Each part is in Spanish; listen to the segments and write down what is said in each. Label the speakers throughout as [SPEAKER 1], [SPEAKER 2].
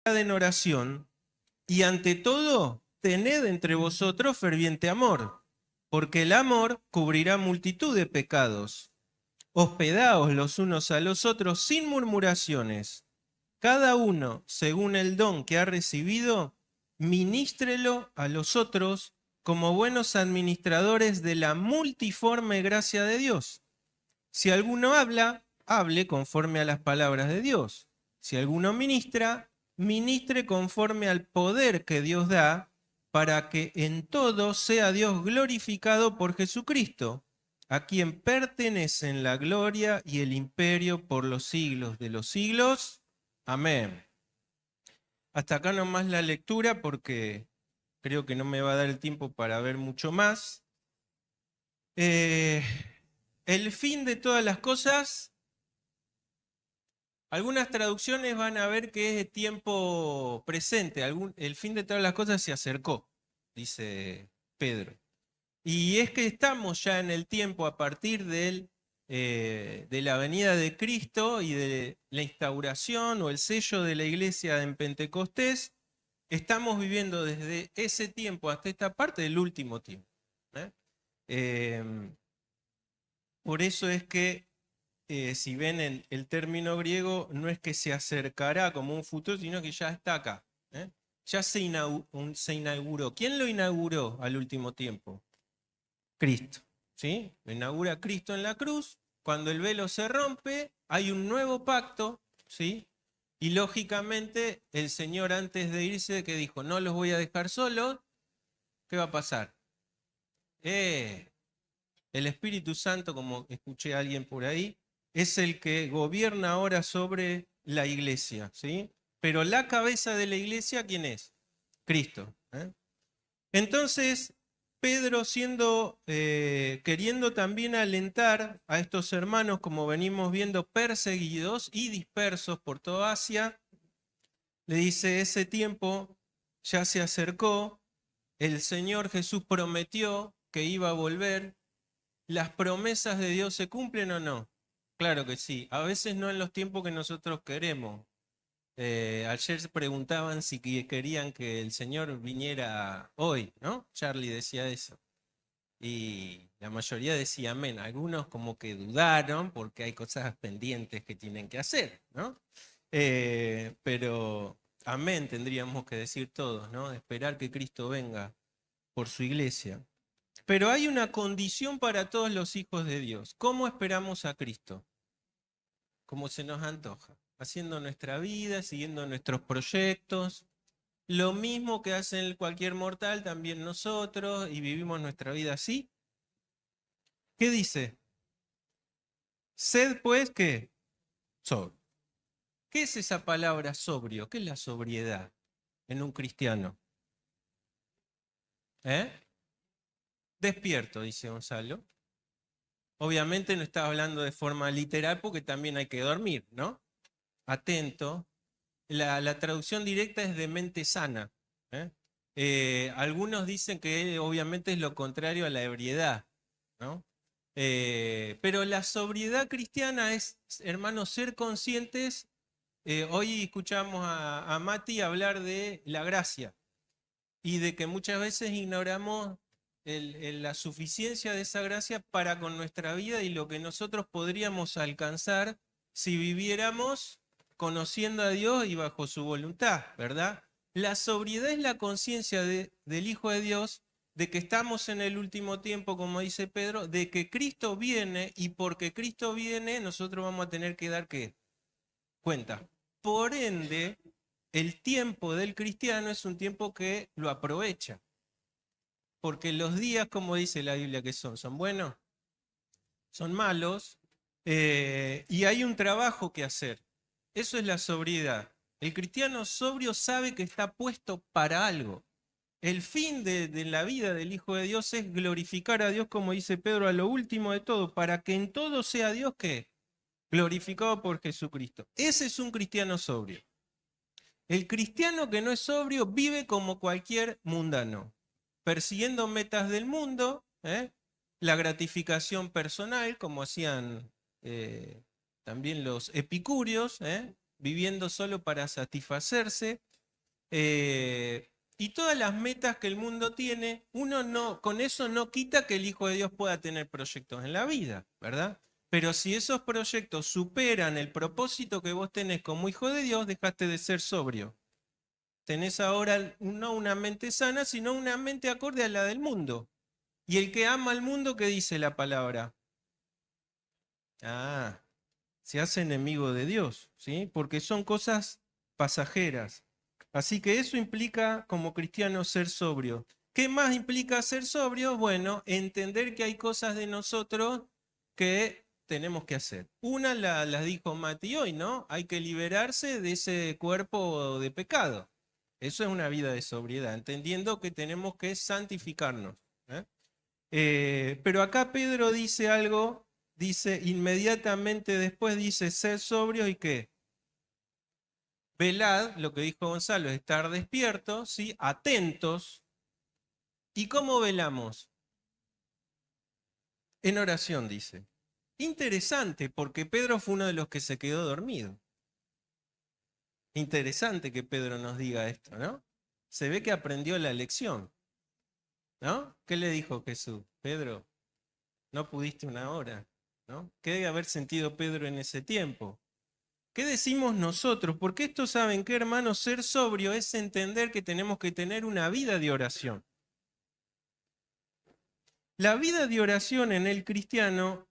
[SPEAKER 1] en oración, y ante todo, tened entre vosotros ferviente amor, porque el amor cubrirá multitud de pecados. Hospedaos los unos a los otros sin murmuraciones. Cada uno, según el don que ha recibido, ministrelo a los otros como buenos administradores de la multiforme gracia de Dios. Si alguno habla, hable conforme a las palabras de Dios. Si alguno ministra, ministre conforme al poder que Dios da, para que en todo sea Dios glorificado por Jesucristo, a quien pertenecen la gloria y el imperio por los siglos de los siglos. Amén. Hasta acá nomás la lectura porque creo que no me va a dar el tiempo para ver mucho más. El fin de todas las cosas, algunas traducciones van a ver que es de tiempo presente. El fin de todas las cosas se acercó, dice Pedro. Y es que estamos ya en el tiempo a partir de la venida de Cristo y de la instauración o el sello de la iglesia en Pentecostés. Estamos viviendo desde ese tiempo hasta esta parte del último tiempo. Por eso es que, si ven el término griego, no es que se acercará como un futuro, sino que ya está acá. Ya se inauguró. ¿Quién lo inauguró al último tiempo? Cristo. ¿Sí? Lo inaugura Cristo en la cruz. Cuando el velo se rompe, hay un nuevo pacto, ¿sí? Y lógicamente el Señor, antes de irse, que dijo, no los voy a dejar solos, ¿qué va a pasar? El Espíritu Santo, como escuché a alguien por ahí, es el que gobierna ahora sobre la iglesia, ¿sí? Pero la cabeza de la iglesia, ¿quién es? Cristo. Entonces, Pedro queriendo también alentar a estos hermanos, como venimos viendo, perseguidos y dispersos por toda Asia, le dice, ese tiempo ya se acercó, el Señor Jesús prometió que iba a volver. ¿Las promesas de Dios se cumplen o no? Claro que sí. A veces no en los tiempos que nosotros queremos. Ayer se preguntaban si querían que el Señor viniera hoy, ¿no? Charlie decía eso. Y la mayoría decía amén. Algunos como que dudaron porque hay cosas pendientes que tienen que hacer, ¿no? Pero amén tendríamos que decir todos, ¿no? Esperar que Cristo venga por su iglesia. Pero hay una condición para todos los hijos de Dios. ¿Cómo esperamos a Cristo? Como se nos antoja, haciendo nuestra vida, siguiendo nuestros proyectos, lo mismo que hace cualquier mortal, también nosotros, y vivimos nuestra vida así. ¿Qué dice? Sed pues, ¿qué? Sobrio. ¿Qué es esa palabra sobrio? ¿Qué es la sobriedad en un cristiano? Despierto, dice Gonzalo. Obviamente no está hablando de forma literal porque también hay que dormir, ¿no? Atento. La traducción directa es de mente sana. Algunos dicen que obviamente es lo contrario a la ebriedad, ¿no? Pero la sobriedad cristiana es, hermanos, ser conscientes. Hoy escuchamos a Mati hablar de la gracia y de que muchas veces ignoramos la suficiencia de esa gracia para con nuestra vida y lo que nosotros podríamos alcanzar si viviéramos conociendo a Dios y bajo su voluntad, ¿verdad? La sobriedad es la conciencia del Hijo de Dios, de que estamos en el último tiempo, como dice Pedro, de que Cristo viene y porque Cristo viene nosotros vamos a tener que dar ¿qué? Cuenta. Por ende, el tiempo del cristiano es un tiempo que lo aprovecha. Porque los días, como dice la Biblia, que son buenos, son malos, y hay un trabajo que hacer. Eso es la sobriedad. El cristiano sobrio sabe que está puesto para algo. El fin de la vida del Hijo de Dios es glorificar a Dios, como dice Pedro, a lo último de todo, para que en todo sea Dios que glorificado por Jesucristo. Ese es un cristiano sobrio. El cristiano que no es sobrio vive como cualquier mundano, persiguiendo metas del mundo, la gratificación personal, como hacían también los epicúreos, viviendo solo para satisfacerse, Y todas las metas que el mundo tiene, uno no, con eso no quita que el Hijo de Dios pueda tener proyectos en la vida, ¿verdad? Pero si esos proyectos superan el propósito que vos tenés como hijo de Dios, dejaste de ser sobrio. Tenés ahora no una mente sana, sino una mente acorde a la del mundo. Y el que ama al mundo, ¿qué dice la palabra? Ah, se hace enemigo de Dios, ¿sí? Porque son cosas pasajeras. Así que eso implica como cristiano ser sobrio. ¿Qué más implica ser sobrio? Bueno, entender que hay cosas de nosotros que tenemos que hacer. Una las dijo Mati hoy, ¿no? Hay que liberarse de ese cuerpo de pecado. Eso es una vida de sobriedad, entendiendo que tenemos que santificarnos. ¿Eh? Pero acá Pedro dice algo, dice inmediatamente después, dice ser sobrio y qué. Velad, lo que dijo Gonzalo, es estar despiertos, ¿sí? Atentos. ¿Y cómo velamos? En oración, dice. Interesante, porque Pedro fue uno de los que se quedó dormido. Interesante que Pedro nos diga esto, ¿no? Se ve que aprendió la lección, ¿no? ¿Qué le dijo Jesús? Pedro, no pudiste una hora, ¿no? ¿Qué debe haber sentido Pedro en ese tiempo? ¿Qué decimos nosotros? Porque esto, ¿saben qué, hermanos? Ser sobrio es entender que tenemos que tener una vida de oración. La vida de oración en el cristiano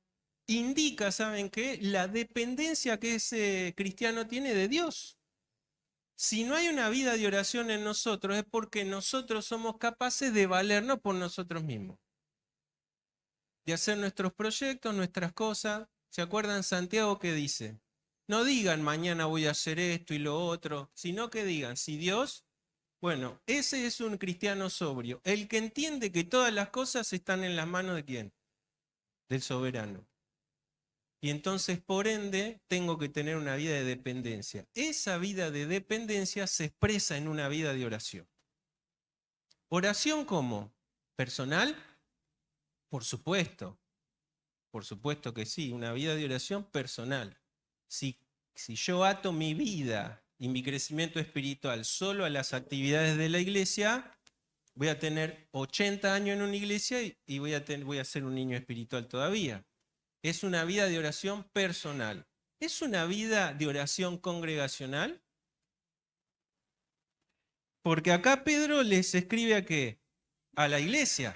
[SPEAKER 1] indica, ¿saben qué? La dependencia que ese cristiano tiene de Dios. Si no hay una vida de oración en nosotros es porque nosotros somos capaces de valernos por nosotros mismos. De hacer nuestros proyectos, nuestras cosas. ¿Se acuerdan Santiago que dice? No digan mañana voy a hacer esto y lo otro, sino que digan, si Dios, bueno, ese es un cristiano sobrio, el que entiende que todas las cosas están en las manos de quién, del soberano. Y entonces, por ende, tengo que tener una vida de dependencia. Esa vida de dependencia se expresa en una vida de oración. ¿Oración cómo? ¿Personal? Por supuesto que sí, una vida de oración personal. Si yo ato mi vida y mi crecimiento espiritual solo a las actividades de la iglesia, voy a tener 80 años en una iglesia y voy a ser un niño espiritual todavía. Es una vida de oración personal. ¿Es una vida de oración congregacional? Porque acá Pedro les escribe a qué? A la iglesia.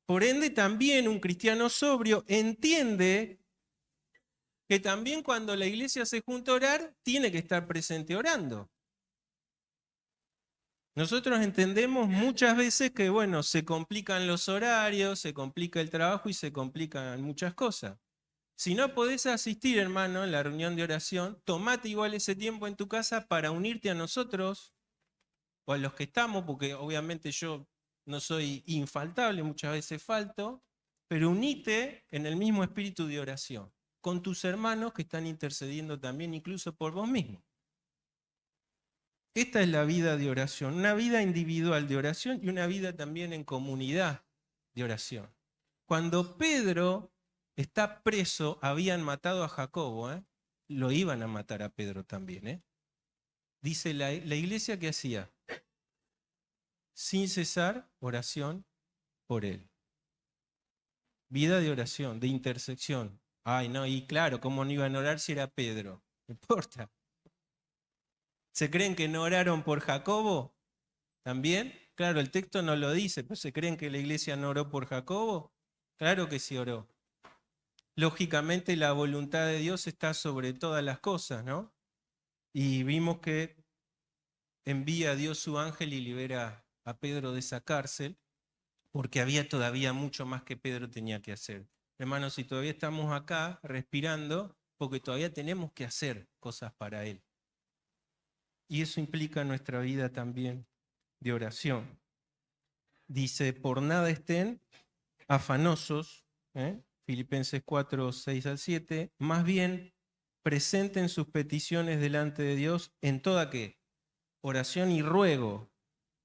[SPEAKER 1] Por ende, también un cristiano sobrio entiende que también cuando la iglesia se junta a orar, tiene que estar presente orando. Nosotros entendemos muchas veces que, bueno, se complican los horarios, se complica el trabajo y se complican muchas cosas. Si no podés asistir, hermano, en la reunión de oración, tomate igual ese tiempo en tu casa para unirte a nosotros o a los que estamos, porque obviamente yo no soy infaltable, muchas veces falto, pero unite en el mismo espíritu de oración, con tus hermanos que están intercediendo también incluso por vos mismo. Esta es la vida de oración, una vida individual de oración y una vida también en comunidad de oración. Cuando Pedro está preso, habían matado a Jacobo, lo iban a matar a Pedro también. Dice la iglesia que hacía, sin cesar, oración por él. Vida de oración, de intersección. Ay, no, y claro, ¿cómo no iban a orar si era Pedro? No importa. ¿Se creen que no oraron por Jacobo? ¿También? Claro, el texto no lo dice, pero ¿se creen que la iglesia no oró por Jacobo? Claro que sí oró. Lógicamente la voluntad de Dios está sobre todas las cosas, ¿no? Y vimos que envía a Dios su ángel y libera a Pedro de esa cárcel, porque había todavía mucho más que Pedro tenía que hacer. Hermanos, si todavía estamos acá respirando, porque todavía tenemos que hacer cosas para Él. Y eso implica nuestra vida también de oración. Dice, por nada estén afanosos, Filipenses 4, 6 al 7, más bien presenten sus peticiones delante de Dios en toda ¿qué? Oración y ruego,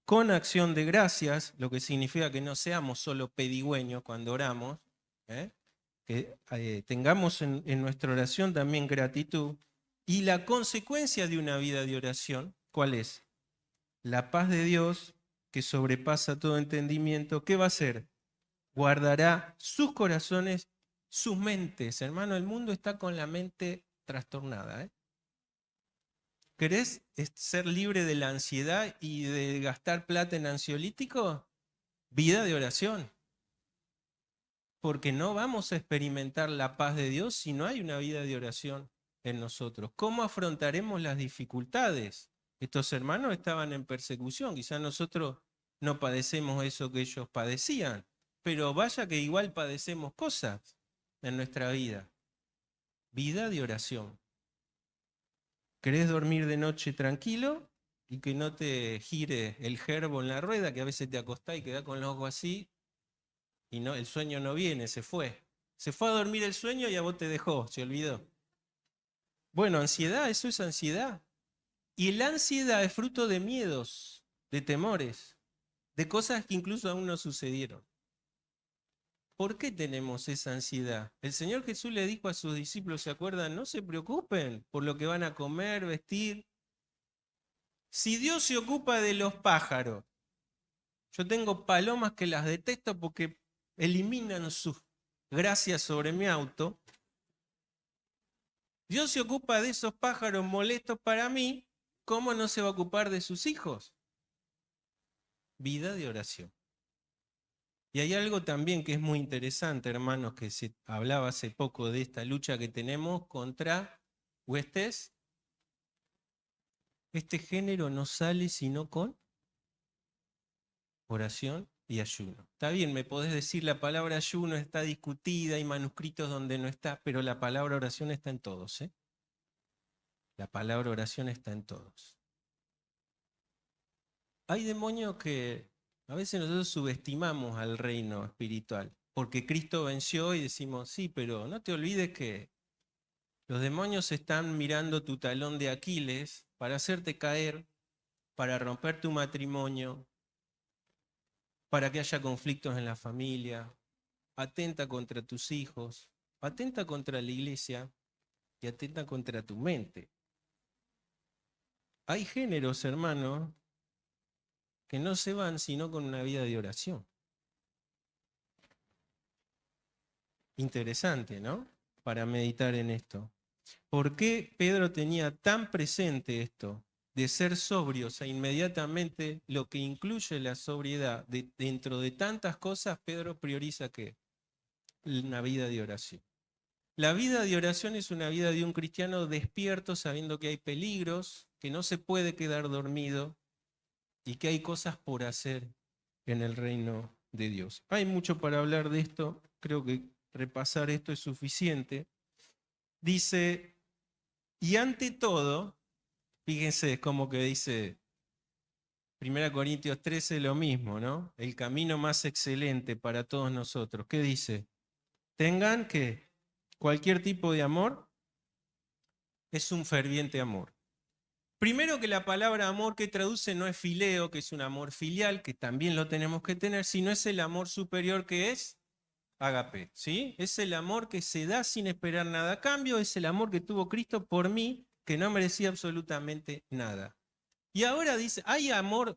[SPEAKER 1] con acción de gracias, lo que significa que no seamos solo pedigüeños cuando oramos, que tengamos en nuestra oración también gratitud, y la consecuencia de una vida de oración ¿Cuál es? La paz de Dios, que sobrepasa todo entendimiento, ¿qué va a hacer? Guardará sus corazones, sus mentes. Hermano, el mundo está con la mente trastornada. ¿Querés ser libre de la ansiedad y de gastar plata en ansiolítico? Vida de oración. Porque no vamos a experimentar la paz de Dios si no hay una vida de oración en nosotros. ¿Cómo afrontaremos las dificultades? Estos hermanos estaban en persecución, quizás nosotros no padecemos eso que ellos padecían, pero vaya que igual padecemos cosas en nuestra vida. Vida de oración. ¿Querés dormir de noche tranquilo y que no te gire el gerbo en la rueda, que a veces te acostás y quedás con los ojos así y no, el sueño no viene, se fue? Se fue a dormir el sueño y a vos te dejó, se olvidó. Bueno, ansiedad, eso es ansiedad. Y la ansiedad es fruto de miedos, de temores, de cosas que incluso aún no sucedieron. ¿Por qué tenemos esa ansiedad? El Señor Jesús le dijo a sus discípulos, ¿se acuerdan? No se preocupen por lo que van a comer, vestir. Si Dios se ocupa de los pájaros, yo tengo palomas que las detesto porque eliminan sus gracias sobre mi auto. Dios se ocupa de esos pájaros molestos para mí, ¿cómo no se va a ocupar de sus hijos? Vida de oración. Y hay algo también que es muy interesante, hermanos, que se hablaba hace poco de esta lucha que tenemos contra huestes. Este género no sale sino con oración y ayuno. Está bien, me podés decir la palabra ayuno está discutida, hay manuscritos donde no está, pero la palabra oración está en todos, ¿eh? La palabra oración está en todos. Hay demonios que a veces nosotros subestimamos al reino espiritual, porque Cristo venció y decimos, sí, pero no te olvides que los demonios están mirando tu talón de Aquiles para hacerte caer, para romper tu matrimonio, para que haya conflictos en la familia, atenta contra tus hijos, atenta contra la iglesia y atenta contra tu mente. Hay géneros, hermano, que no se van sino con una vida de oración. Interesante, ¿no? Para meditar en esto. ¿Por qué Pedro tenía tan presente esto de ser sobrios e inmediatamente lo que incluye la sobriedad? Dentro de tantas cosas, Pedro prioriza ¿qué? Una vida de oración. La vida de oración es una vida de un cristiano despierto, sabiendo que hay peligros, que no se puede quedar dormido y que hay cosas por hacer en el reino de Dios. Hay mucho para hablar de esto, creo que repasar esto es suficiente. Dice, y ante todo, fíjense, es como que dice 1 Corintios 13 lo mismo, ¿no? El camino más excelente para todos nosotros. ¿Qué dice? Tengan que cualquier tipo de amor es un ferviente amor. Primero que la palabra amor que traduce no es fileo, que es un amor filial, que también lo tenemos que tener, sino es el amor superior que es ágape, ¿sí? Es el amor que se da sin esperar nada a cambio, es el amor que tuvo Cristo por mí, que no merecía absolutamente nada. Y ahora dice, ¿hay amor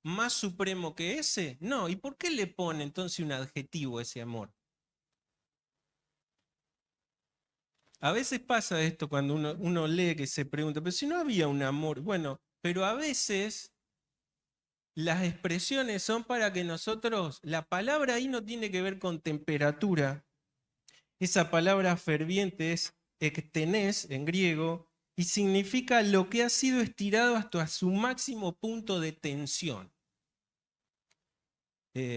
[SPEAKER 1] más supremo que ese? No, ¿y por qué le pone entonces un adjetivo a ese amor? A veces pasa esto cuando uno lee que se pregunta, pero si no había un amor, bueno, pero a veces las expresiones son para que nosotros, la palabra ahí no tiene que ver con temperatura, esa palabra ferviente es ektenés en griego y significa lo que ha sido estirado hasta su máximo punto de tensión.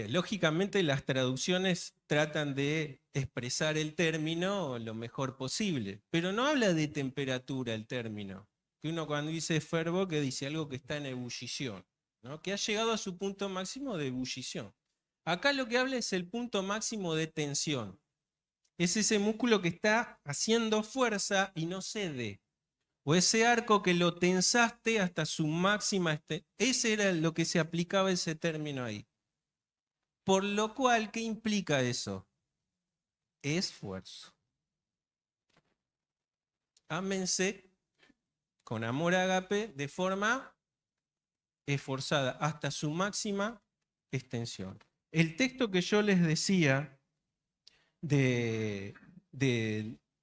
[SPEAKER 1] Lógicamente las traducciones tratan de expresar el término lo mejor posible, pero no habla de temperatura el término. Que uno cuando dice fervor, que dice algo que está en ebullición, ¿no? Que ha llegado a su punto máximo de ebullición. Acá lo que habla es el punto máximo de tensión. Es ese músculo que está haciendo fuerza y no cede. O ese arco que lo tensaste hasta su máxima. Ese era lo que se aplicaba ese término ahí. Por lo cual, ¿qué implica eso? Esfuerzo. Ámense con amor ágape de forma esforzada hasta su máxima extensión. El texto que yo les decía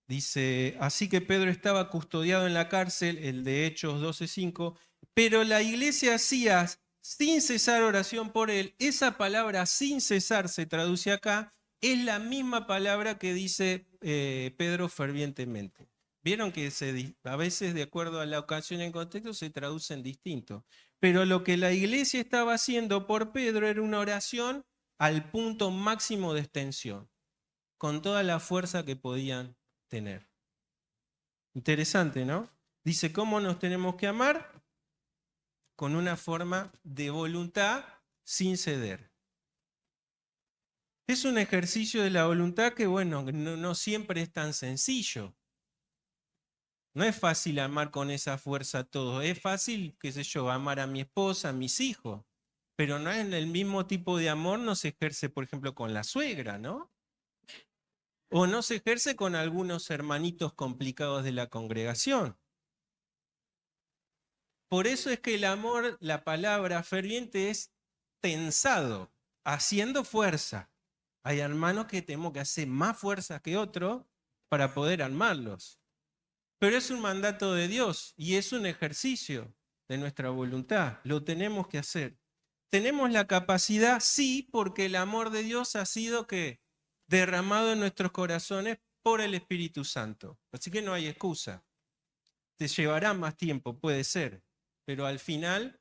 [SPEAKER 1] dice, así que Pedro estaba custodiado en la cárcel, el de Hechos 12:5, pero la iglesia hacía sin cesar oración por él. Esa palabra sin cesar se traduce acá, es la misma palabra que dice Pedro fervientemente. Vieron que a veces, de acuerdo a la ocasión y el contexto, se traducen distintos. Pero lo que la iglesia estaba haciendo por Pedro era una oración al punto máximo de extensión, con toda la fuerza que podían tener. Interesante, ¿no? Dice, ¿cómo nos tenemos que amar? Con una forma de voluntad sin ceder. Es un ejercicio de la voluntad que, bueno, no siempre es tan sencillo. No es fácil amar con esa fuerza a todos. Es fácil, qué sé yo, amar a mi esposa, a mis hijos. Pero no es el mismo tipo de amor, no se ejerce, por ejemplo, con la suegra, ¿no? O no se ejerce con algunos hermanitos complicados de la congregación. Por eso es que el amor, la palabra ferviente es tensado, haciendo fuerza. Hay hermanos que tenemos que hacer más fuerza que otros para poder amarlos. Pero es un mandato de Dios y es un ejercicio de nuestra voluntad. Lo tenemos que hacer. Tenemos la capacidad, sí, porque el amor de Dios ha sido que derramado en nuestros corazones por el Espíritu Santo. Así que no hay excusa. Te llevará más tiempo, puede ser, pero al final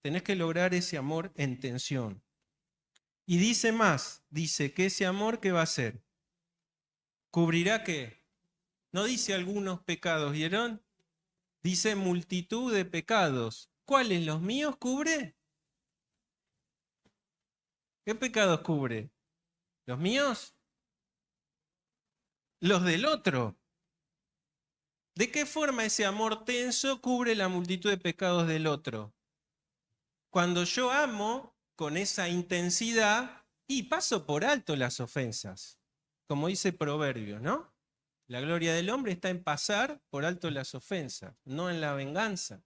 [SPEAKER 1] tenés que lograr ese amor en tensión. Y dice más, dice que ese amor, ¿qué va a hacer? ¿Cubrirá qué? No dice algunos pecados, ¿vieron? Dice multitud de pecados. ¿Cuáles? ¿Los míos cubre? ¿Qué pecados cubre? ¿Los míos? ¿Los del otro? ¿De qué forma ese amor tenso cubre la multitud de pecados del otro? Cuando yo amo con esa intensidad y paso por alto las ofensas, como dice Proverbios, ¿no? La gloria del hombre está en pasar por alto las ofensas, no en la venganza,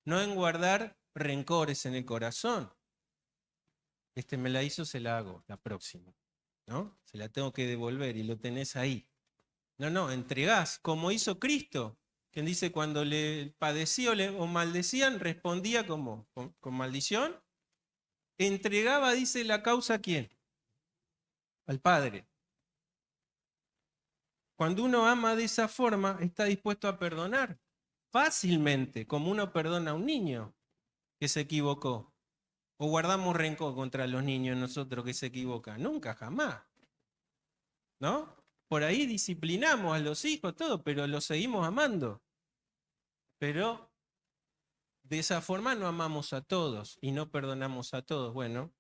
[SPEAKER 1] no en guardar rencores en el corazón. Este me la hizo, se la hago la próxima, ¿no? Se la tengo que devolver y lo tenés ahí. No, entregás, como hizo Cristo, quien dice cuando le padecía o maldecían, respondía como con maldición. Entregaba, dice, la causa ¿a quién? Al Padre. Cuando uno ama de esa forma, está dispuesto a perdonar fácilmente, como uno perdona a un niño que se equivocó. O guardamos rencor contra los niños nosotros que se equivocan. Nunca, jamás. ¿No? Por ahí disciplinamos a los hijos, todo, pero los seguimos amando. Pero de esa forma no amamos a todos y no perdonamos a todos. Bueno,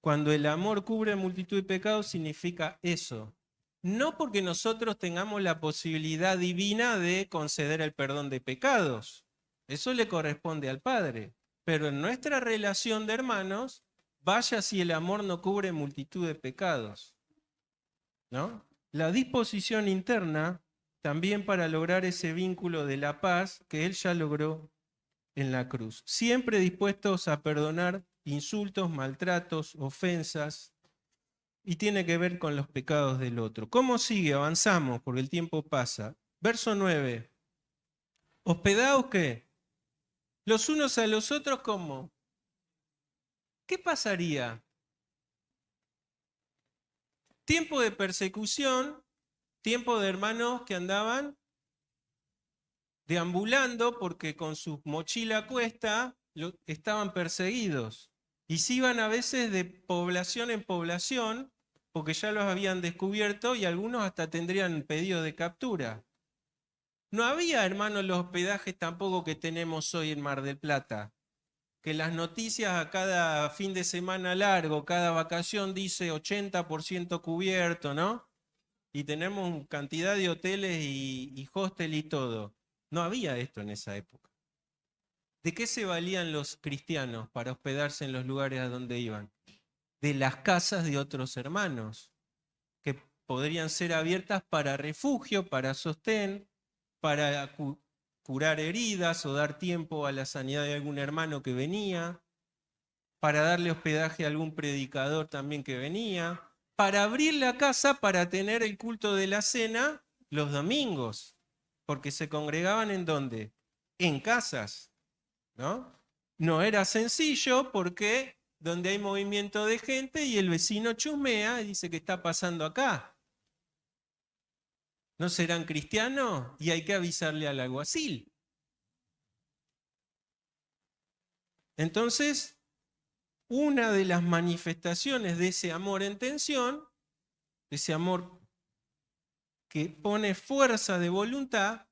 [SPEAKER 1] cuando el amor cubre multitud de pecados significa eso. No porque nosotros tengamos la posibilidad divina de conceder el perdón de pecados. Eso le corresponde al Padre. Pero en nuestra relación de hermanos, vaya si el amor no cubre multitud de pecados, ¿no? La disposición interna también para lograr ese vínculo de la paz que Él ya logró en la cruz. Siempre dispuestos a perdonar insultos, maltratos, ofensas, y tiene que ver con los pecados del otro. ¿Cómo sigue? Avanzamos porque el tiempo pasa. Verso 9. ¿Hospedaos qué? Los unos a los otros, ¿cómo? ¿Qué pasaría? Tiempo de persecución, tiempo de hermanos que andaban deambulando porque con su mochila a cuesta estaban perseguidos. Y se iban a veces de población en población porque ya los habían descubierto y algunos hasta tendrían pedido de captura. No había, hermanos, los hospedajes tampoco que tenemos hoy en Mar del Plata, que las noticias a cada fin de semana largo, cada vacación dice 80% cubierto, ¿no? Y tenemos cantidad de hoteles y hostel y todo. No había esto en esa época. ¿De qué se valían los cristianos para hospedarse en los lugares a donde iban? De las casas de otros hermanos, que podrían ser abiertas para refugio, para sostén, para curar heridas o dar tiempo a la sanidad de algún hermano que venía. para darle hospedaje a algún predicador también que venía, para abrir la casa para tener el culto de la cena los domingos, porque se congregaban ¿en dónde? En casas, ¿no? No era sencillo porque donde hay movimiento de gente y el vecino chusmea y dice, ¿qué está pasando acá? ¿No serán cristianos? Y hay que avisarle al alguacil. Entonces, una de las manifestaciones de ese amor en tensión, ese amor que pone fuerza de voluntad,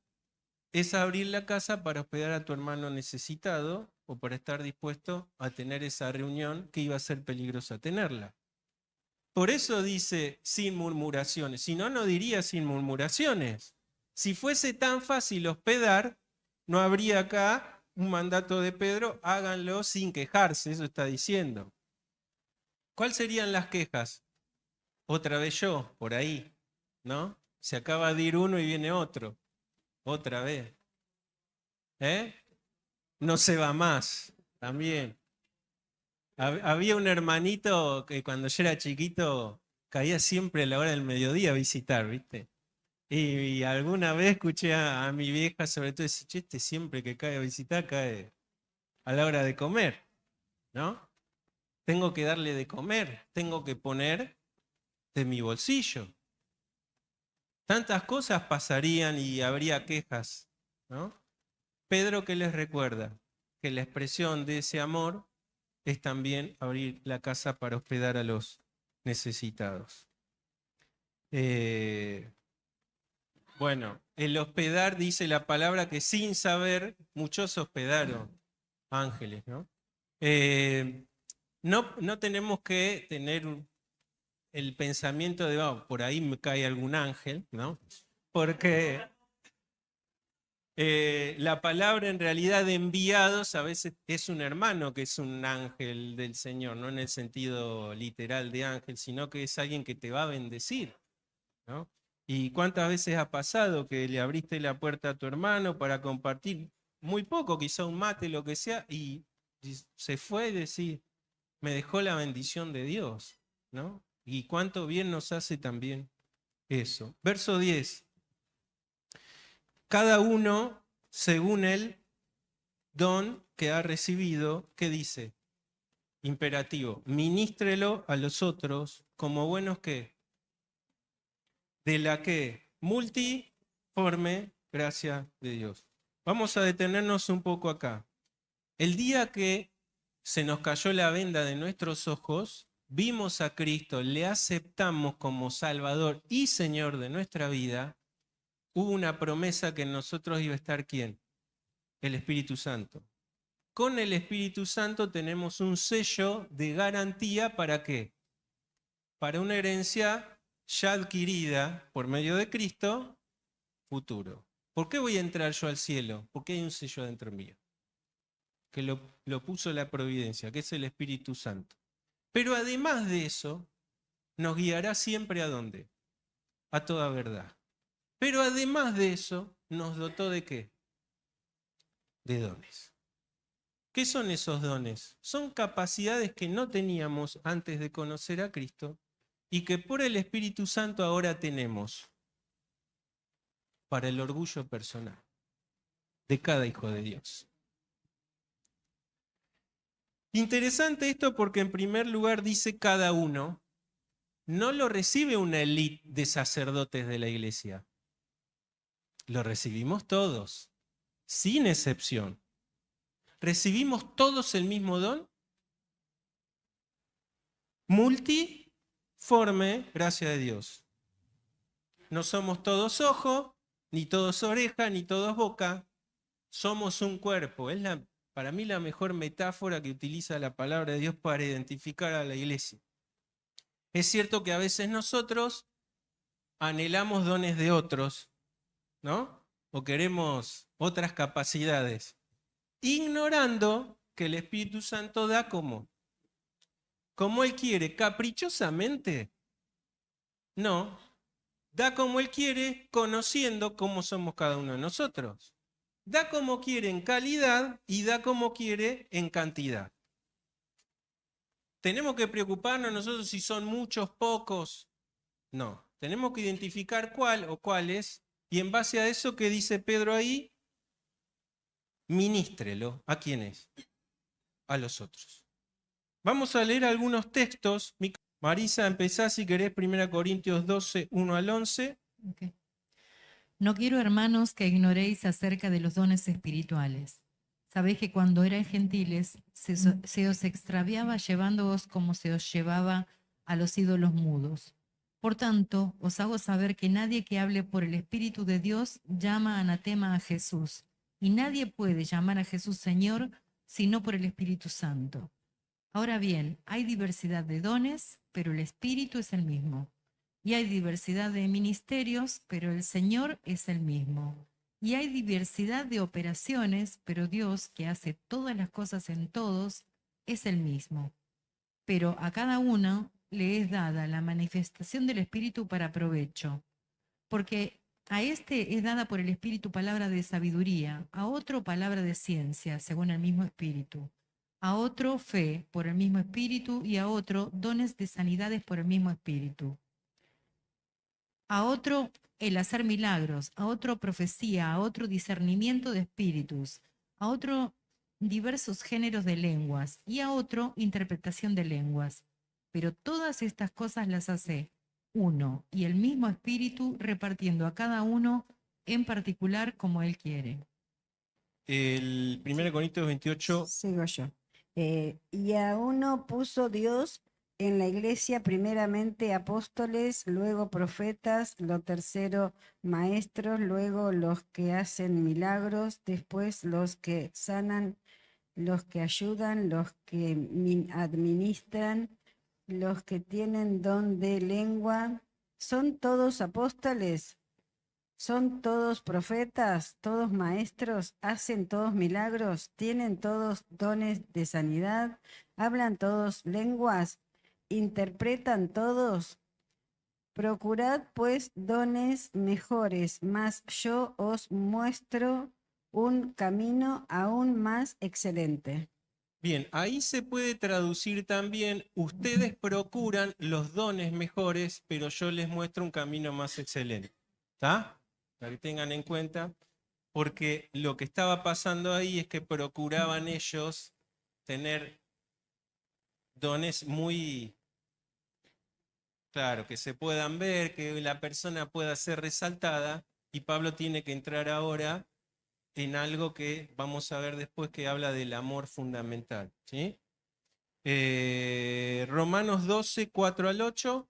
[SPEAKER 1] es abrir la casa para hospedar a tu hermano necesitado o para estar dispuesto a tener esa reunión que iba a ser peligrosa tenerla. Por eso dice sin murmuraciones, si no, no diría sin murmuraciones. Si fuese tan fácil hospedar, no habría acá un mandato de Pedro, háganlo sin quejarse, eso está diciendo. ¿Cuáles serían las quejas? Otra vez yo, por ahí, ¿no? Se acaba de ir uno y viene otro, otra vez. No se va más, también. Había un hermanito que cuando yo era chiquito caía siempre a la hora del mediodía a visitar, ¿viste? Y alguna vez escuché a mi vieja sobre todo decir, che, este siempre que cae a visitar cae a la hora de comer, ¿no? Tengo que darle de comer, tengo que poner de mi bolsillo. Tantas cosas pasarían y habría quejas, ¿no? Pedro, ¿qué les recuerda? Que la expresión de ese amor es también abrir la casa para hospedar a los necesitados. Bueno, el hospedar dice la palabra que sin saber muchos hospedaron ángeles, ¿no? No tenemos que tener el pensamiento de, oh, por ahí me cae algún ángel, ¿no? Porque la palabra en realidad de enviados a veces es un hermano que es un ángel del Señor, no en el sentido literal de ángel, sino que es alguien que te va a bendecir, ¿no? ¿Y cuántas veces ha pasado que le abriste la puerta a tu hermano para compartir muy poco, quizá un mate, lo que sea, y se fue y decir, me dejó la bendición de Dios, ¿no? Y cuánto bien nos hace también eso. Verso 10. Cada uno, según el don que ha recibido, ¿qué dice? Imperativo, ministrelo a los otros como buenos que, de la que multiforme gracia de Dios. Vamos a detenernos un poco acá. El día que se nos cayó la venda de nuestros ojos, vimos a Cristo, le aceptamos como Salvador y Señor de nuestra vida, hubo una promesa que en nosotros iba a estar ¿quién? El Espíritu Santo. Con el Espíritu Santo tenemos un sello de garantía ¿para qué? Para una herencia ya adquirida por medio de Cristo, futuro. ¿Por qué voy a entrar yo al cielo? Porque hay un sello dentro mío, que lo puso la providencia, que es el Espíritu Santo. Pero además de eso, nos guiará siempre ¿a dónde? A toda verdad. Pero además de eso, nos dotó ¿de qué? De dones. ¿Qué son esos dones? Son capacidades que no teníamos antes de conocer a Cristo y que por el Espíritu Santo ahora tenemos para el orgullo personal de cada hijo de Dios. Interesante esto porque en primer lugar dice cada uno, no lo recibe una élite de sacerdotes de la iglesia, lo recibimos todos, sin excepción. ¿Recibimos todos el mismo don? Multiforme, gracia de Dios. No somos todos ojos, ni todos oreja, ni todos boca. Somos un cuerpo. Es para mí la mejor metáfora que utiliza la palabra de Dios para identificar a la iglesia. Es cierto que a veces nosotros anhelamos dones de otros, ¿no? O queremos otras capacidades, ignorando que el Espíritu Santo da como Él quiere, caprichosamente. No, da como Él quiere, conociendo cómo somos cada uno de nosotros. Da como quiere en calidad y da como quiere en cantidad. ¿Tenemos que preocuparnos nosotros si son muchos, pocos? No, tenemos que identificar cuál o cuáles, y en base a eso que dice Pedro ahí, ministrelo. ¿A quiénes? A los otros. Vamos a leer algunos textos. Marisa, empezá si querés, 1 Corintios 12, 1 al 11.
[SPEAKER 2] Okay. No quiero, hermanos, que ignoréis acerca de los dones espirituales. Sabéis que cuando erais gentiles, se os extraviaba llevándoos como se os llevaba a los ídolos mudos. Por tanto, os hago saber que nadie que hable por el Espíritu de Dios llama anatema a Jesús, y nadie puede llamar a Jesús Señor sino por el Espíritu Santo. Ahora bien, hay diversidad de dones, pero el Espíritu es el mismo. Y hay diversidad de ministerios, pero el Señor es el mismo. Y hay diversidad de operaciones, pero Dios, que hace todas las cosas en todos, es el mismo. Pero a cada uno le es dada la manifestación del Espíritu para provecho. Porque a este es dada por el Espíritu palabra de sabiduría, a otro palabra de ciencia, según el mismo Espíritu, a otro fe por el mismo Espíritu y a otro dones de sanidades por el mismo Espíritu, a otro el hacer milagros, a otro profecía, a otro discernimiento de espíritus, a otro diversos géneros de lenguas y a otro interpretación de lenguas. Pero todas estas cosas las hace uno y el mismo Espíritu, repartiendo a cada uno en particular como Él quiere.
[SPEAKER 1] El 1 Corintios 28.
[SPEAKER 3] Sigo yo. Y a uno puso Dios en la iglesia primeramente apóstoles, luego profetas, lo tercero maestros, luego los que hacen milagros, después los que sanan, los que ayudan, los que administran, los que tienen don de lengua. ¿Son todos apóstoles? ¿Son todos profetas, todos maestros, hacen todos milagros, tienen todos dones de sanidad, hablan todos lenguas, interpretan todos? Procurad pues dones mejores, mas yo os muestro un camino aún más excelente.
[SPEAKER 1] Bien, ahí se puede traducir también, ustedes procuran los dones mejores, pero yo les muestro un camino más excelente. ¿Está? Para que tengan en cuenta, porque lo que estaba pasando ahí es que procuraban ellos tener dones muy, claro, que se puedan ver, que la persona pueda ser resaltada, y Pablo tiene que entrar ahora en algo que vamos a ver después que habla del amor fundamental, ¿sí? Romanos 12, 4 al 8.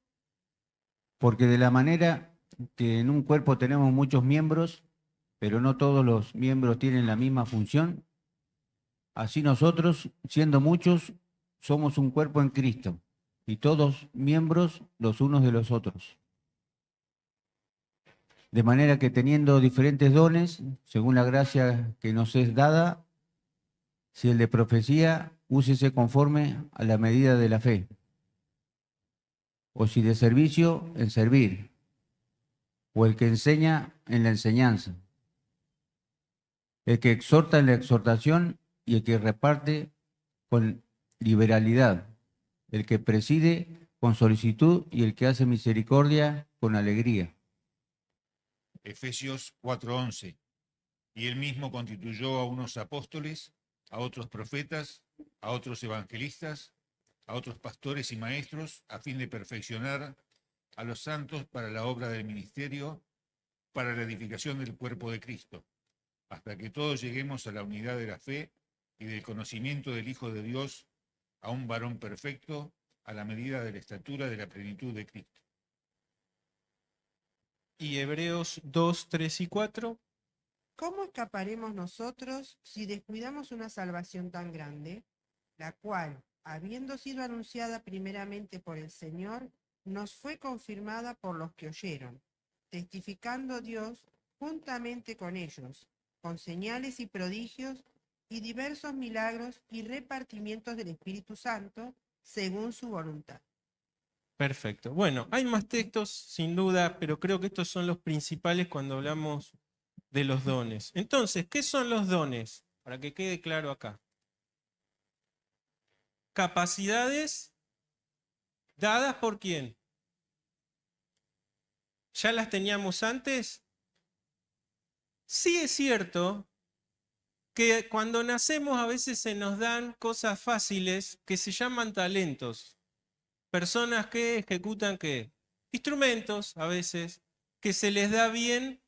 [SPEAKER 4] Porque de la manera que en un cuerpo tenemos muchos miembros, pero no todos los miembros tienen la misma función, así nosotros, siendo muchos, somos un cuerpo en Cristo, y todos miembros los unos de los otros. De manera que teniendo diferentes dones, según la gracia que nos es dada, si el de profecía, úsese conforme a la medida de la fe, o si de servicio, en servir, o el que enseña en la enseñanza, el que exhorta en la exhortación y el que reparte con liberalidad, el que preside con solicitud y el que hace misericordia con alegría.
[SPEAKER 5] Efesios 4:11. Y él mismo constituyó a unos apóstoles, a otros profetas, a otros evangelistas, a otros pastores y maestros, a fin de perfeccionar a los santos para la obra del ministerio, para la edificación del cuerpo de Cristo, hasta que todos lleguemos a la unidad de la fe y del conocimiento del Hijo de Dios, a un varón perfecto, a la medida de la estatura de la plenitud de Cristo.
[SPEAKER 1] Y Hebreos 2, 3 y 4.
[SPEAKER 6] ¿Cómo escaparemos nosotros si descuidamos una salvación tan grande, la cual, habiendo sido anunciada primeramente por el Señor, nos fue confirmada por los que oyeron, testificando Dios juntamente con ellos, con señales y prodigios y diversos milagros y repartimientos del Espíritu Santo, según su voluntad?
[SPEAKER 1] Perfecto. Bueno, hay más textos, sin duda, pero creo que estos son los principales cuando hablamos de los dones. Entonces, ¿qué son los dones? Para que quede claro acá. Capacidades ¿Dadas por quién? ¿Ya las teníamos antes? Sí es cierto que cuando nacemos a veces se nos dan cosas fáciles que se llaman talentos. Personas que ejecutan ¿qué? Instrumentos a veces, que se les da bien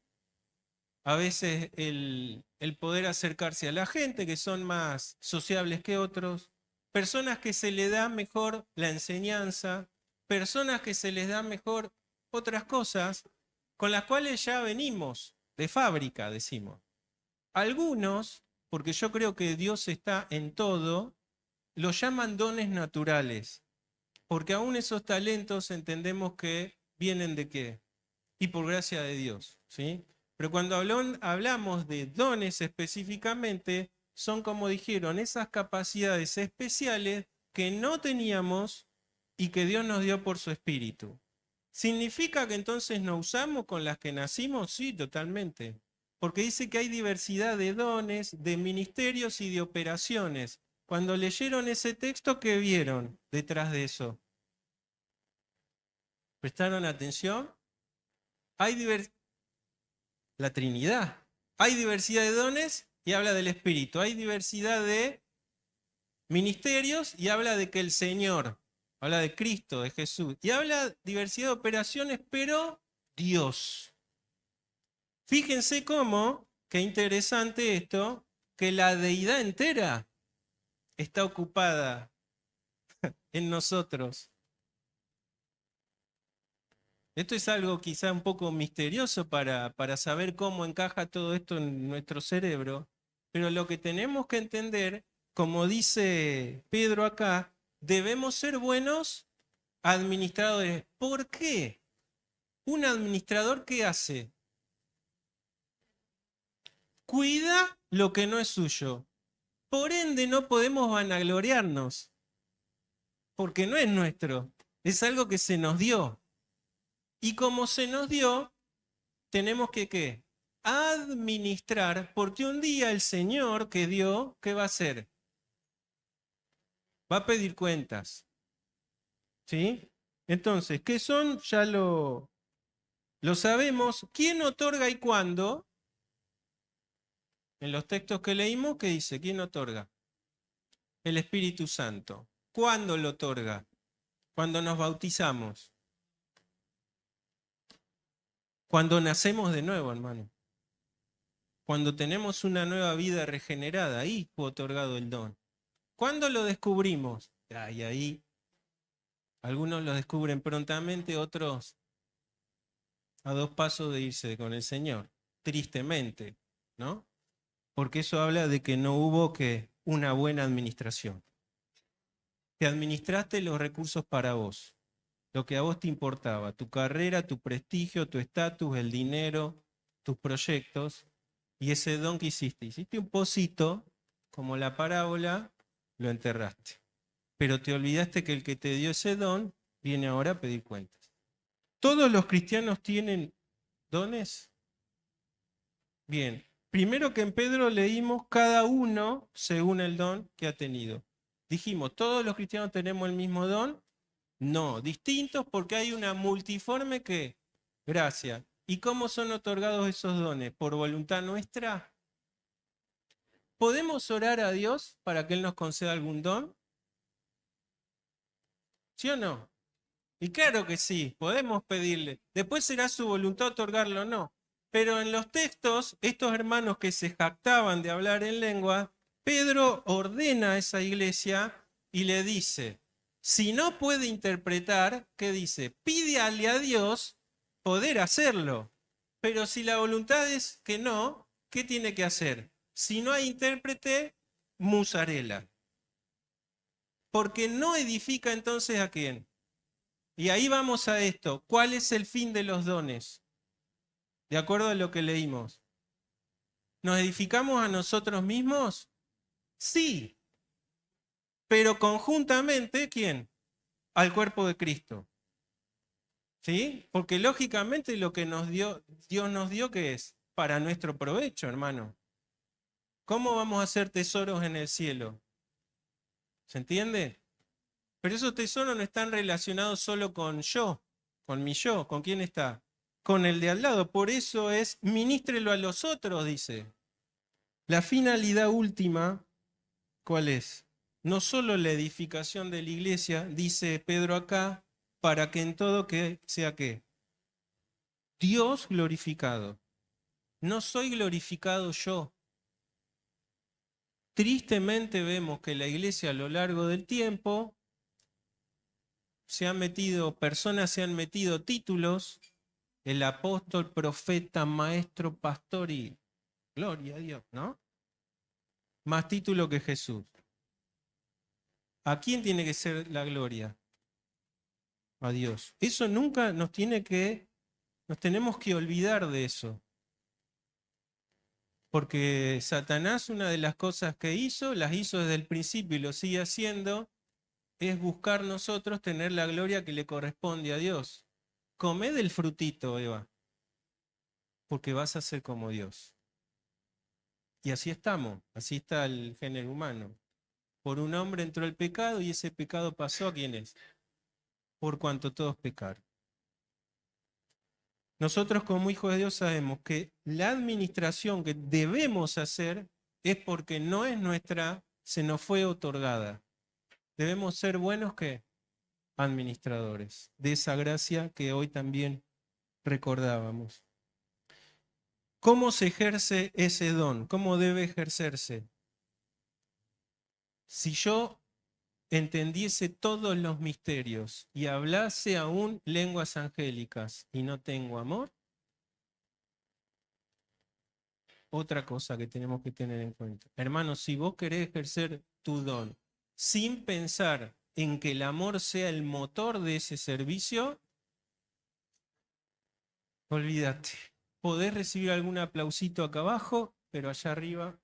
[SPEAKER 1] a veces el poder acercarse a la gente, que son más sociables que otros. Personas que se les da mejor la enseñanza, personas que se les da mejor otras cosas con las cuales ya venimos de fábrica, decimos. Algunos, porque yo creo que Dios está en todo, los llaman dones naturales, porque aún esos talentos entendemos que vienen de qué, y por gracia de Dios, ¿sí? Pero cuando hablamos de dones específicamente, son como dijeron, esas capacidades especiales que no teníamos y que Dios nos dio por su Espíritu. ¿Significa que entonces no usamos con las que nacimos? Sí, totalmente. Porque dice que hay diversidad de dones, de ministerios y de operaciones. Cuando leyeron ese texto, ¿qué vieron detrás de eso? ¿Prestaron atención? Hay la Trinidad. Hay diversidad de dones y habla del Espíritu. Hay diversidad de ministerios y habla de que el Señor, habla de Cristo, de Jesús. Y habla diversidad de operaciones, pero Dios. Fíjense cómo, qué interesante esto, que la deidad entera está ocupada en nosotros. Esto es algo quizá un poco misterioso para saber cómo encaja todo esto en nuestro cerebro, pero lo que tenemos que entender, como dice Pedro acá, debemos ser buenos administradores. ¿Por qué? ¿Un administrador qué hace? Cuida lo que no es suyo. Por ende no podemos vanagloriarnos, porque no es nuestro, es algo que se nos dio. Y como se nos dio, tenemos que ¿qué? Administrar, porque un día el Señor que dio, ¿qué va a hacer? Va a pedir cuentas. ¿Sí? Entonces, ¿qué son? Ya lo sabemos. ¿Quién otorga y cuándo? En los textos que leímos, ¿qué dice? ¿Quién otorga? El Espíritu Santo. ¿Cuándo lo otorga? Cuando nos bautizamos. Cuando nacemos de nuevo, hermano. Cuando tenemos una nueva vida regenerada, ahí fue otorgado el don. ¿Cuándo lo descubrimos? Y ahí algunos lo descubren prontamente, otros a 2 pasos de irse con el Señor. Tristemente, ¿no? Porque eso habla de que no hubo una buena administración. Que administraste los recursos para vos, lo que a vos te importaba, tu carrera, tu prestigio, tu estatus, el dinero, tus proyectos, y ese don que hiciste. Hiciste un pocito, como la parábola, lo enterraste. Pero te olvidaste que el que te dio ese don viene ahora a pedir cuentas. ¿Todos los cristianos tienen dones? Bien. Primero que en Pedro leímos cada uno según el don que ha tenido. Dijimos, ¿todos los cristianos tenemos el mismo don? No, distintos porque hay una multiforme gracia. ¿Y cómo son otorgados esos dones? ¿Por voluntad nuestra? ¿Podemos orar a Dios para que Él nos conceda algún don? ¿Sí o no? Y claro que sí, podemos pedirle. Después será su voluntad otorgarlo o no. Pero en los textos, estos hermanos que se jactaban de hablar en lengua, Pedro ordena a esa iglesia y le dice, si no puede interpretar, ¿qué dice? Pídale a Dios poder hacerlo. Pero si la voluntad es que no, ¿qué tiene que hacer? Si no hay intérprete, musarela. Porque no edifica entonces ¿a quién? Y ahí vamos a esto. ¿Cuál es el fin de los dones? De acuerdo a lo que leímos. ¿Nos edificamos a nosotros mismos? Sí. Pero conjuntamente, ¿quién? Al cuerpo de Cristo. ¿Sí? Porque lógicamente lo que Dios nos dio, ¿qué es? Para nuestro provecho, hermano. ¿Cómo vamos a hacer tesoros en el cielo? ¿Se entiende? Pero esos tesoros no están relacionados solo con yo, con mi yo. ¿Con quién está? Con el de al lado. Por eso es, ministrelo a los otros, dice. La finalidad última, ¿cuál es? No solo la edificación de la iglesia, dice Pedro acá, para que en todo que sea ¿qué? Dios glorificado. No soy glorificado yo. Tristemente vemos que la iglesia a lo largo del tiempo personas se han metido títulos, el apóstol, profeta, maestro, pastor y gloria a Dios, ¿no? Más título que Jesús. ¿A quién tiene que ser la gloria? A Dios. Eso nunca nos tenemos que olvidar de eso. Porque Satanás, una de las cosas que las hizo desde el principio y lo sigue haciendo, es buscar nosotros tener la gloria que le corresponde a Dios. Come del frutito, Eva, porque vas a ser como Dios. Y así estamos, así está el género humano. Por un hombre entró el pecado y ese pecado pasó ¿a quiénes? Por cuanto todos pecaron. Nosotros como hijos de Dios sabemos que la administración que debemos hacer es porque no es nuestra, se nos fue otorgada. Debemos ser buenos ¿qué? Administradores de esa gracia que hoy también recordábamos. ¿Cómo se ejerce ese don? ¿Cómo debe ejercerse? Si yo entendiese todos los misterios y hablase aún lenguas angélicas y no tengo amor, otra cosa que tenemos que tener en cuenta. Hermanos, si vos querés ejercer tu don sin pensar en que el amor sea el motor de ese servicio, olvídate. Podés recibir algún aplausito acá abajo, pero allá arriba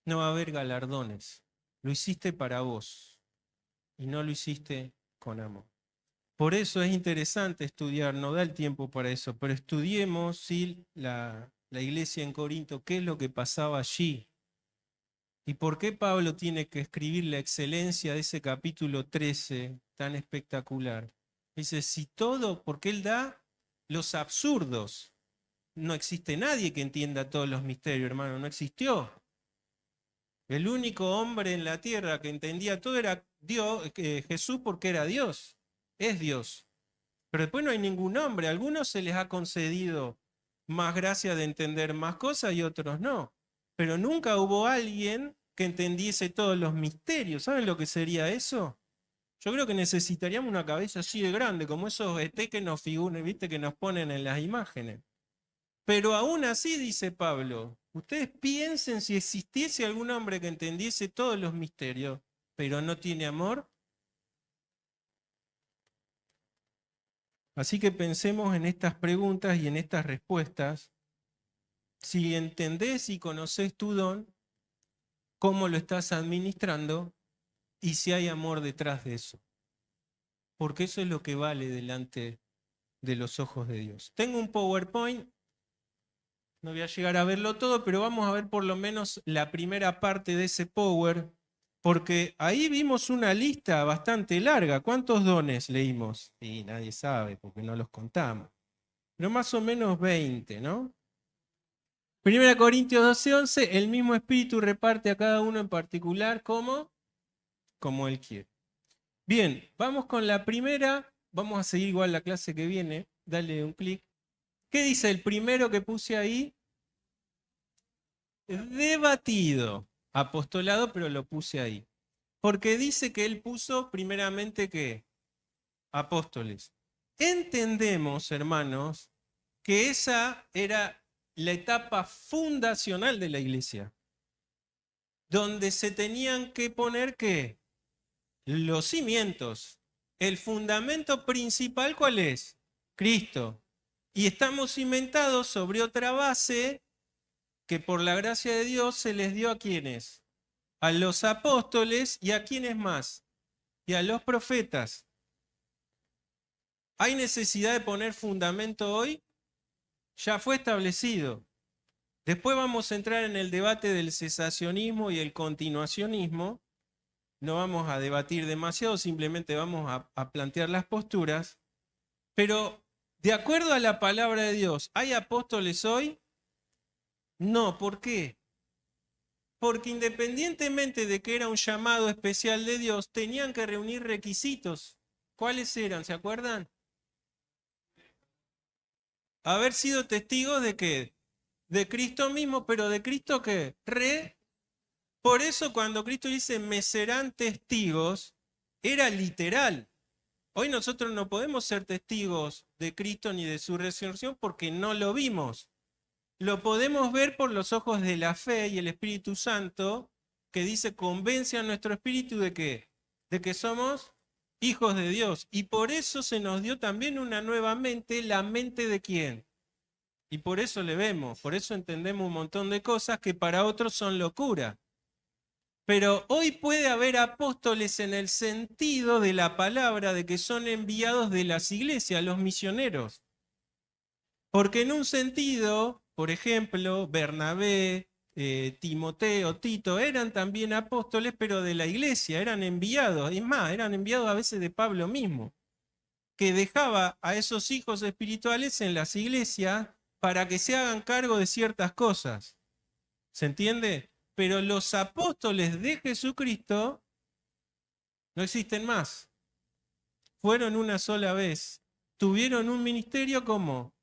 [SPEAKER 1] no va a haber galardones. Lo hiciste para vos y no lo hiciste con amor. Por eso es interesante estudiar, no da el tiempo para eso, pero estudiemos ¿sí? la iglesia en Corinto, qué es lo que pasaba allí. ¿Y por qué Pablo tiene que escribir la excelencia de ese capítulo 13 tan espectacular? Dice, si todo, porque él da los absurdos. No existe nadie que entienda todos los misterios, hermano, no existió. El único hombre en la tierra que entendía todo era Dios, Jesús, porque era Dios, es Dios. Pero después no hay ningún hombre, a algunos se les ha concedido más gracia de entender más cosas y otros no. Pero nunca hubo alguien que entendiese todos los misterios. ¿Saben lo que sería eso? Yo creo que necesitaríamos una cabeza así de grande, como esos que nos figuran, ¿viste? Que nos ponen en las imágenes. Pero aún así, dice Pablo, ustedes piensen si existiese algún hombre que entendiese todos los misterios, pero no tiene amor. Así que pensemos en estas preguntas y en estas respuestas. Si entendés y conocés tu don, cómo lo estás administrando y si hay amor detrás de eso. Porque eso es lo que vale delante de los ojos de Dios. Tengo un PowerPoint. No voy a llegar a verlo todo, pero vamos a ver por lo menos la primera parte de ese Power, porque ahí vimos una lista bastante larga. ¿Cuántos dones leímos? Y nadie sabe, porque no los contamos. Pero más o menos 20, ¿no? 1 Corintios 12:11, el mismo Espíritu reparte a cada uno en particular como Él quiere. Bien, vamos con la primera. Vamos a seguir igual la clase que viene. Dale un clic. ¿Qué dice el primero que puse ahí? Debatido, apostolado, pero lo puse ahí. Porque dice que él puso primeramente ¿qué? Apóstoles. Entendemos, hermanos, que esa era la etapa fundacional de la iglesia, donde se tenían que poner ¿qué? Los cimientos. El fundamento principal, ¿cuál es? Cristo. Y estamos cimentados sobre otra base que por la gracia de Dios se les dio a ¿quiénes? A los apóstoles y a ¿quiénes más? Y a los profetas. ¿Hay necesidad de poner fundamento hoy? Ya fue establecido. Después vamos a entrar en el debate del cesacionismo y el continuacionismo, no vamos a debatir demasiado, simplemente vamos a plantear las posturas. Pero de acuerdo a la palabra de Dios, ¿hay apóstoles hoy? No, ¿por qué? Porque independientemente de que era un llamado especial de Dios, tenían que reunir requisitos. ¿Cuáles eran? ¿Se acuerdan? Haber sido testigos de qué? De Cristo mismo, pero ¿de Cristo qué? Por eso cuando Cristo dice, me serán testigos, era literal. Hoy nosotros no podemos ser testigos de Cristo ni de su resurrección porque no lo vimos. Lo podemos ver por los ojos de la fe y el Espíritu Santo, que dice, convence a nuestro espíritu de qué? De que somos hijos de Dios. Y por eso se nos dio también una nueva mente, la mente de quién. Y por eso le vemos, por eso entendemos un montón de cosas que para otros son locura. Pero hoy puede haber apóstoles en el sentido de la palabra de que son enviados de las iglesias, los misioneros. Porque en un sentido, por ejemplo, Bernabé, Timoteo, Tito, eran también apóstoles, pero de la iglesia, eran enviados. Es más, eran enviados a veces de Pablo mismo, que dejaba a esos hijos espirituales en las iglesias para que se hagan cargo de ciertas cosas. ¿Se entiende? Pero los apóstoles de Jesucristo no existen más. Fueron una sola vez. Tuvieron un ministerio como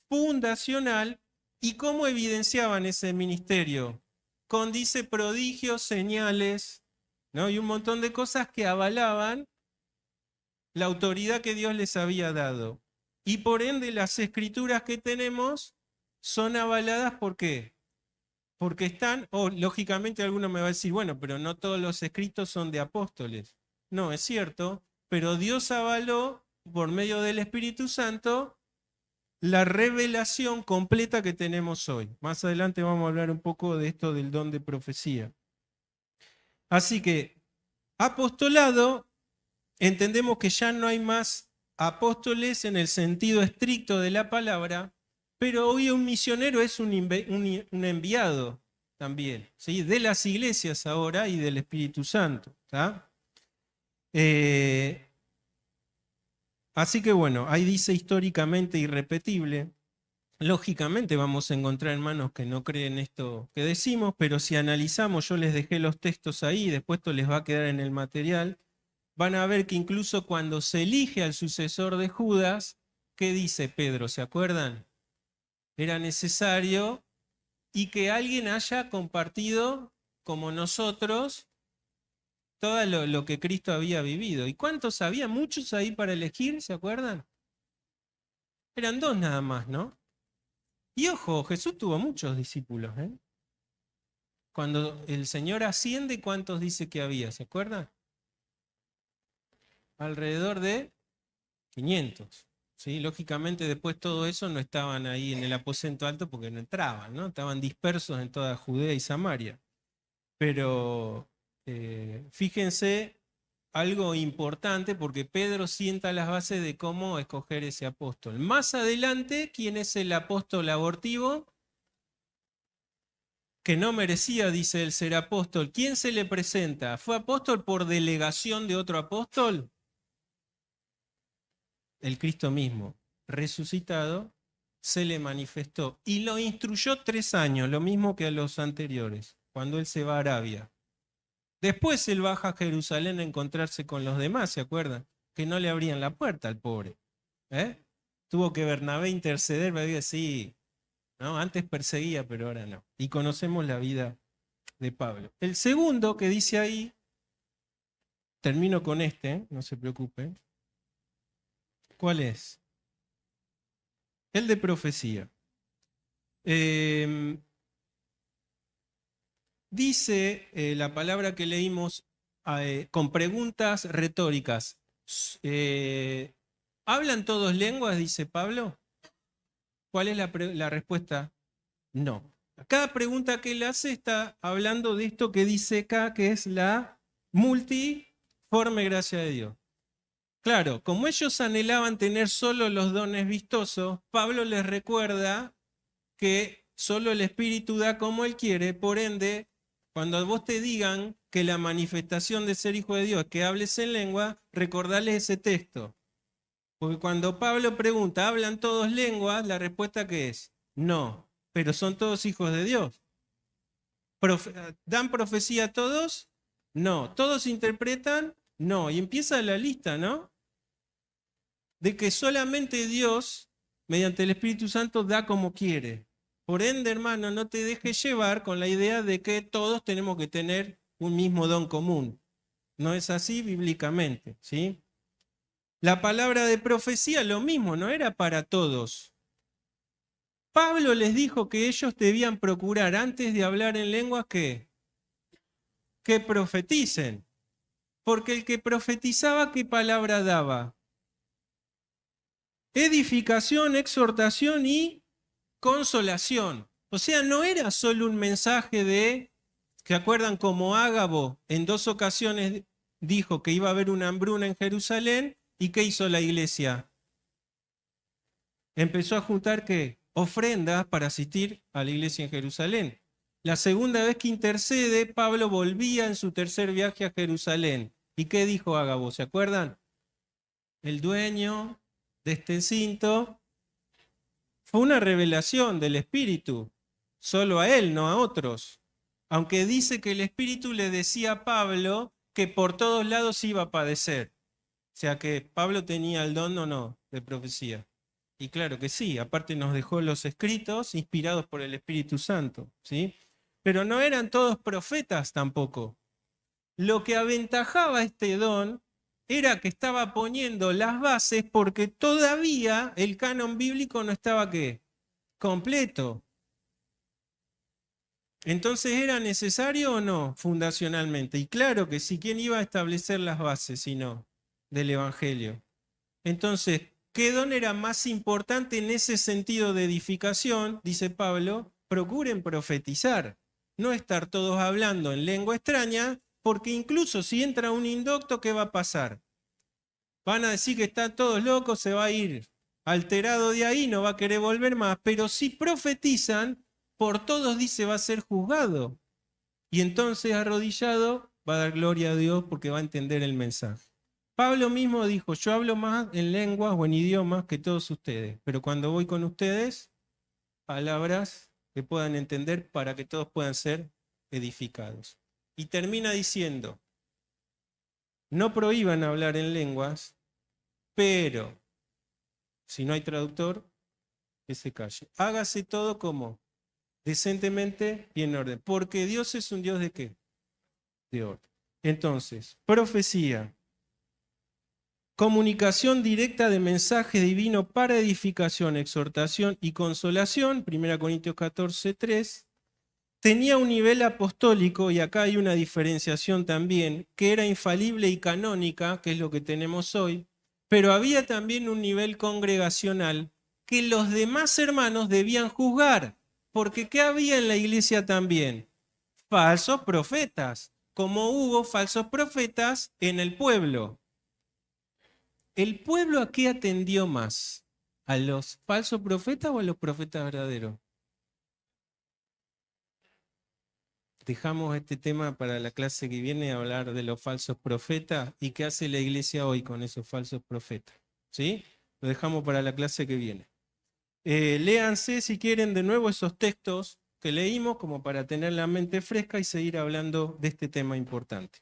[SPEAKER 1] fundacional. ¿Y cómo evidenciaban ese ministerio? Con, dice, prodigios, señales, ¿no? Y un montón de cosas que avalaban la autoridad que Dios les había dado. Y por ende las escrituras que tenemos son avaladas ¿por qué? Porque están, lógicamente alguno me va a decir, bueno, pero no todos los escritos son de apóstoles. No, es cierto, pero Dios avaló por medio del Espíritu Santo la revelación completa que tenemos hoy. Más adelante vamos a hablar un poco de esto del don de profecía. Así que, apostolado, entendemos que ya no hay más apóstoles en el sentido estricto de la palabra, pero hoy un misionero es un enviado también, ¿sí? De las iglesias ahora y del Espíritu Santo. Así que bueno, ahí dice históricamente irrepetible. Lógicamente vamos a encontrar hermanos que no creen esto que decimos, pero si analizamos, yo les dejé los textos ahí, después esto les va a quedar en el material, van a ver que incluso cuando se elige al sucesor de Judas, ¿qué dice Pedro? ¿Se acuerdan? Era necesario y que alguien haya compartido como nosotros todo lo que Cristo había vivido. ¿Y cuántos había? Muchos ahí para elegir, ¿se acuerdan? Eran 2 nada más, ¿no? Y ojo, Jesús tuvo muchos discípulos, ¿eh? Cuando el Señor asciende, ¿cuántos dice que había? ¿Se acuerdan? Alrededor de 500. ¿Sí? Lógicamente después todo eso no estaban ahí en el aposento alto porque no entraban, ¿no? Estaban dispersos en toda Judea y Samaria. Pero fíjense algo importante porque Pedro sienta las bases de cómo escoger ese apóstol. Más adelante, ¿quién es el apóstol abortivo? Que no merecía, dice él, ser apóstol. ¿Quién se le presenta? ¿Fue apóstol por delegación de otro apóstol? El Cristo mismo, resucitado, se le manifestó y lo instruyó 3 años, lo mismo que a los anteriores, cuando él se va a Arabia. Después él baja a Jerusalén a encontrarse con los demás, ¿se acuerdan? Que no le abrían la puerta al pobre. Tuvo que Bernabé interceder, me dice, sí, ¿no? Antes perseguía, pero ahora no. Y conocemos la vida de Pablo. El segundo que dice ahí, termino con este, no se preocupen. ¿Cuál es? El de profecía. Dice la palabra que leímos con preguntas retóricas. ¿Hablan todos lenguas? Dice Pablo. ¿Cuál es la respuesta? No. Cada pregunta que él hace está hablando de esto que dice acá, que es la multiforme gracia de Dios. Claro, como ellos anhelaban tener solo los dones vistosos, Pablo les recuerda que solo el Espíritu da como Él quiere, por ende, cuando a vos te digan que la manifestación de ser hijo de Dios, que hables en lengua, recordarles ese texto. Porque cuando Pablo pregunta, ¿hablan todos lenguas? La respuesta que es, no, pero son todos hijos de Dios. ¿Dan profecía todos? No. ¿Todos interpretan? No. Y empieza la lista, ¿no? De que solamente Dios, mediante el Espíritu Santo, da como quiere. Por ende, hermano, no te dejes llevar con la idea de que todos tenemos que tener un mismo don común. No es así bíblicamente, ¿sí? La palabra de profecía, lo mismo, no era para todos. Pablo les dijo que ellos debían procurar, antes de hablar en lenguas, que profeticen. Porque el que profetizaba, ¿qué palabra daba? Edificación, exhortación y consolación. O sea, no era solo un mensaje de, ¿se acuerdan como Ágabo en 2 ocasiones dijo que iba a haber una hambruna en Jerusalén? ¿Y qué hizo la iglesia? Empezó a juntar, ¿qué? Ofrendas para asistir a la iglesia en Jerusalén. La segunda vez que intercede, Pablo volvía en su tercer viaje a Jerusalén. ¿Y qué dijo Ágabo? ¿Se acuerdan? El dueño de este cinto fue una revelación del Espíritu, solo a él, no a otros. Aunque dice que el Espíritu le decía a Pablo que por todos lados iba a padecer. O sea que Pablo tenía el don o no de profecía. Y claro que sí, aparte nos dejó los escritos inspirados por el Espíritu Santo, ¿sí? Pero no eran todos profetas tampoco. Lo que aventajaba este don era que estaba poniendo las bases porque todavía el canon bíblico no estaba, ¿qué? Completo. Entonces, ¿era necesario o no fundacionalmente? Y claro que sí, ¿quién iba a establecer las bases si no? Del Evangelio. Entonces, ¿qué don era más importante en ese sentido de edificación? Dice Pablo, procuren profetizar, no estar todos hablando en lengua extraña, porque incluso si entra un indocto, ¿qué va a pasar? Van a decir que están todos locos, se va a ir alterado de ahí, no va a querer volver más, pero si profetizan, por todos dice va a ser juzgado. Y entonces arrodillado va a dar gloria a Dios porque va a entender el mensaje. Pablo mismo dijo, yo hablo más en lenguas o en idiomas que todos ustedes, pero cuando voy con ustedes, palabras que puedan entender para que todos puedan ser edificados. Y termina diciendo, no prohíban hablar en lenguas, pero si no hay traductor, que se calle. Hágase todo como decentemente y en orden, porque Dios es un Dios ¿de qué? De orden. Entonces, profecía, comunicación directa de mensaje divino para edificación, exhortación y consolación, 1 Corintios 14:3, tenía un nivel apostólico, y acá hay una diferenciación también, que era infalible y canónica, que es lo que tenemos hoy, pero había también un nivel congregacional que los demás hermanos debían juzgar, porque ¿qué había en la iglesia también? Falsos profetas, como hubo falsos profetas en el pueblo. ¿El pueblo a qué atendió más? ¿A los falsos profetas o a los profetas verdaderos? Dejamos este tema para la clase que viene, a hablar de los falsos profetas y qué hace la iglesia hoy con esos falsos profetas. ¿Sí? Lo dejamos para la clase que viene. Léanse si quieren de nuevo esos textos que leímos como para tener la mente fresca y seguir hablando de este tema importante.